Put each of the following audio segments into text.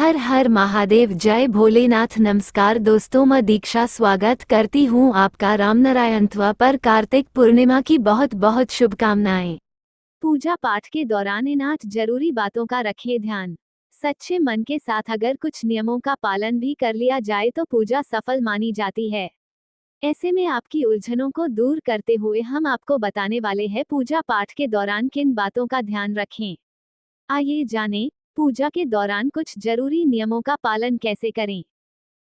हर हर महादेव, जय भोलेनाथ। नमस्कार दोस्तों, मैं दीक्षा स्वागत करती हूँ आपका रामनारायणत्व पर कार्तिक पूर्णिमा की बहुत बहुत शुभकामनाएं। पूजा पाठ के दौरान इन 8 जरूरी बातों का रखें ध्यान। सच्चे मन के साथ अगर कुछ नियमों का पालन भी कर लिया जाए तो पूजा सफल मानी जाती है। ऐसे में आपकी उलझनों को दूर करते हुए हम आपको बताने वाले हैं पूजा पाठ के दौरान किन बातों का ध्यान रखें। आइए जानें, पूजा के दौरान कुछ जरूरी नियमों का पालन कैसे करें।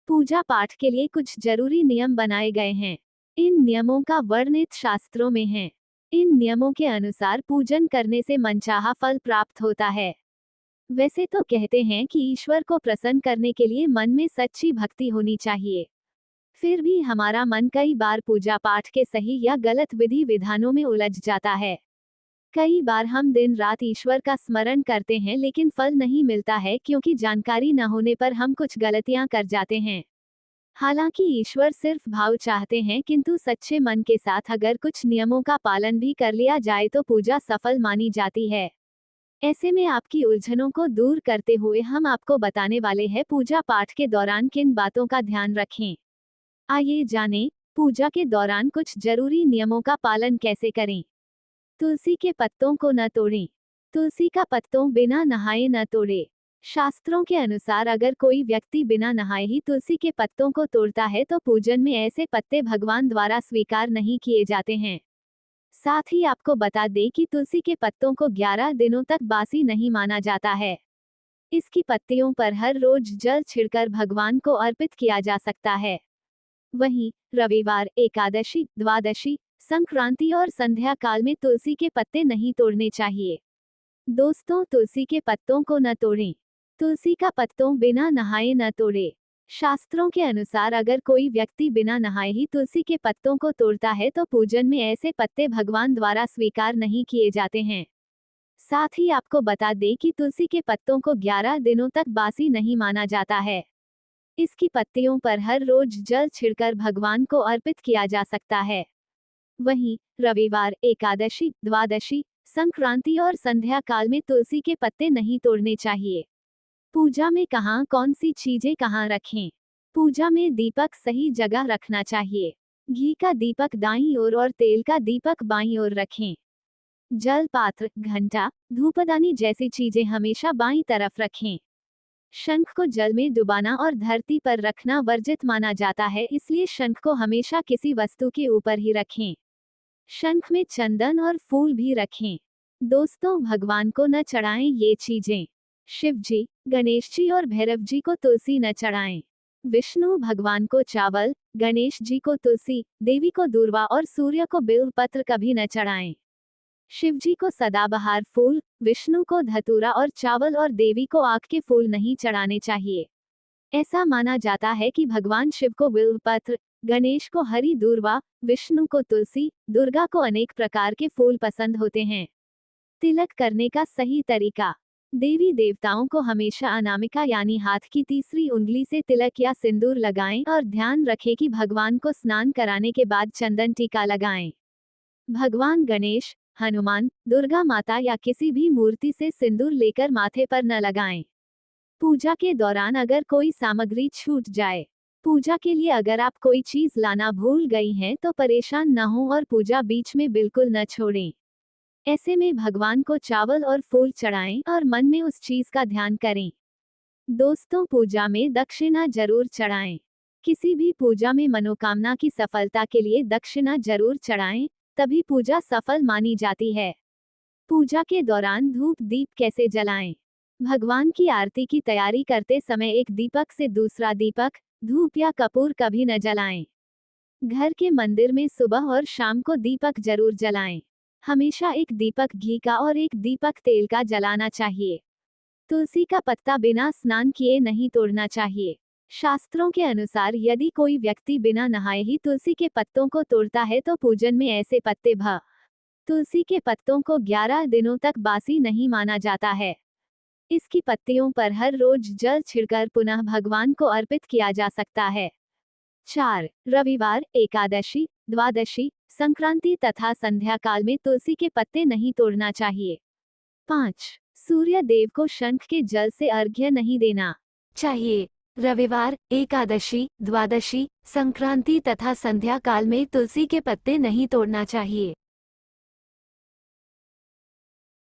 पूजा पाठ के लिए कुछ जरूरी नियम बनाए गए हैं। इन नियमों का वर्णित शास्त्रों में है। इन नियमों के अनुसार पूजन करने से मनचाहा फल प्राप्त होता है। वैसे तो कहते हैं कि ईश्वर को प्रसन्न करने के लिए मन में सच्ची भक्ति होनी चाहिए। फिर भी हमारा मन कई बार पूजा पाठ के सही या गलत विधि विधानों में उलझ जाता है। कई बार हम दिन रात ईश्वर का स्मरण करते हैं लेकिन फल नहीं मिलता है क्योंकि जानकारी न होने पर हम कुछ गलतियां कर जाते हैं। हालांकि ईश्वर सिर्फ भाव चाहते हैं, किंतु सच्चे मन के साथ अगर कुछ नियमों का पालन भी कर लिया जाए तो पूजा सफल मानी जाती है। ऐसे में आपकी उलझनों को दूर करते हुए हम आपको बताने वाले हैं पूजा पाठ के दौरान किन बातों का ध्यान रखें। आइए जानें, पूजा के दौरान कुछ जरूरी नियमों का पालन कैसे करें। तुलसी के पत्तों को न तोड़ें। तुलसी का पत्तों बिना नहाए न तोड़े। शास्त्रों के अनुसार अगर कोई व्यक्ति बिना नहाए ही तुलसी के पत्तों को तोड़ता है तो पूजन में ऐसे पत्ते भगवान द्वारा स्वीकार नहीं किए जाते हैं। साथ ही आपको बता दें कि तुलसी के पत्तों को 11 दिनों तक बासी नहीं माना जाता है। इसकी पत्तियों पर हर रोज जल छिड़कर भगवान को अर्पित किया जा सकता है। वहीं रविवार, एकादशी, द्वादशी, संक्रांति और संध्या काल में तुलसी के पत्ते नहीं तोड़ने चाहिए। दोस्तों, तुलसी के पत्तों को न तोड़ें। तुलसी का पत्तों बिना नहाए न तोड़े। शास्त्रों के अनुसार अगर कोई व्यक्ति बिना नहाए ही तुलसी के पत्तों को तोड़ता है तो पूजन में ऐसे पत्ते भगवान द्वारा स्वीकार नहीं किए जाते हैं। साथ ही आपको बता दें कि तुलसी के पत्तों को 11 दिनों तक बासी नहीं माना जाता है। इसकी पत्तियों पर हर रोज जल छिड़कर भगवान को अर्पित किया जा सकता है। वहीं रविवार, एकादशी, द्वादशी, संक्रांति और संध्या काल में तुलसी के पत्ते नहीं तोड़ने चाहिए। पूजा में कहाँ कौन सी चीजें कहाँ रखें। पूजा में दीपक सही जगह रखना चाहिए। घी का दीपक दाईं ओर और तेल का दीपक बाईं ओर रखें। जल पात्र, घंटा, धूपदानी जैसी चीजें हमेशा बाईं तरफ रखें। शंख को जल में डुबाना और धरती पर रखना वर्जित माना जाता है, इसलिए शंख को हमेशा किसी वस्तु के ऊपर ही रखें। शंख में चंदन और फूल भी रखें। दोस्तों, भगवान को न चढ़ाएं ये चीजें। शिव जी, गणेश जी और भैरव जी को तुलसी न चढ़ाएं। विष्णु भगवान को चावल, गणेश जी को तुलसी, देवी को दूर्वा और सूर्य को बिल्व पत्र कभी न चढ़ाएं। शिव जी को सदाबहार फूल, विष्णु को धतूरा और चावल और देवी को आक के फूल नहीं चढ़ाने चाहिए। ऐसा माना जाता है कि भगवान शिव को बिल्व पत्र, गणेश को हरी दूर्वा, विष्णु को तुलसी, दुर्गा को अनेक प्रकार के फूल पसंद होते हैं। तिलक करने का सही तरीका। देवी देवताओं को हमेशा अनामिका यानी हाथ की तीसरी उंगली से तिलक या सिंदूर लगाएं और ध्यान रखें कि भगवान को स्नान कराने के बाद चंदन टीका लगाएं। भगवान गणेश, हनुमान, दुर्गा माता या किसी भी मूर्ति से सिंदूर लेकर माथे पर न लगाएं। पूजा के दौरान अगर कोई सामग्री छूट जाए। पूजा के लिए अगर आप कोई चीज लाना भूल गई हैं तो परेशान न हो और पूजा बीच में बिल्कुल न छोड़ें। ऐसे में भगवान को चावल और फूल चढ़ाएं और मन में उस चीज का ध्यान करें। दोस्तों, पूजा में दक्षिणा जरूर चढ़ाएं। किसी भी पूजा में मनोकामना की सफलता के लिए दक्षिणा जरूर चढ़ाएं, तभी पूजा सफल मानी जाती है। पूजा के दौरान धूप दीप कैसे जलाएं। भगवान की आरती की तैयारी करते समय एक दीपक से दूसरा दीपक, धूप या कपूर कभी न जलाएं। घर के मंदिर में सुबह और शाम को दीपक जरूर जलाएं। हमेशा एक दीपक घी का और एक दीपक तेल का जलाना चाहिए। तुलसी का पत्ता बिना स्नान किए नहीं तोड़ना चाहिए। शास्त्रों के अनुसार यदि कोई व्यक्ति बिना नहाए ही तुलसी के पत्तों को तोड़ता है तो पूजन में ऐसे पत्ते तुलसी के पत्तों को 11 दिनों तक बासी नहीं माना जाता है। इसकी पत्तियों पर हर रोज जल छिड़कर पुनः भगवान को अर्पित किया जा सकता है। 4. रविवार, एकादशी, द्वादशी, संक्रांति तथा संध्या काल में तुलसी के पत्ते नहीं तोड़ना चाहिए। 5. सूर्य देव को शंख के जल से अर्घ्य नहीं देना। चाहिए। रविवार, एकादशी, द्वादशी, संक्रांति तथा संध्या काल में तुलसी के पत्ते नहीं तोड़ना चाहिए।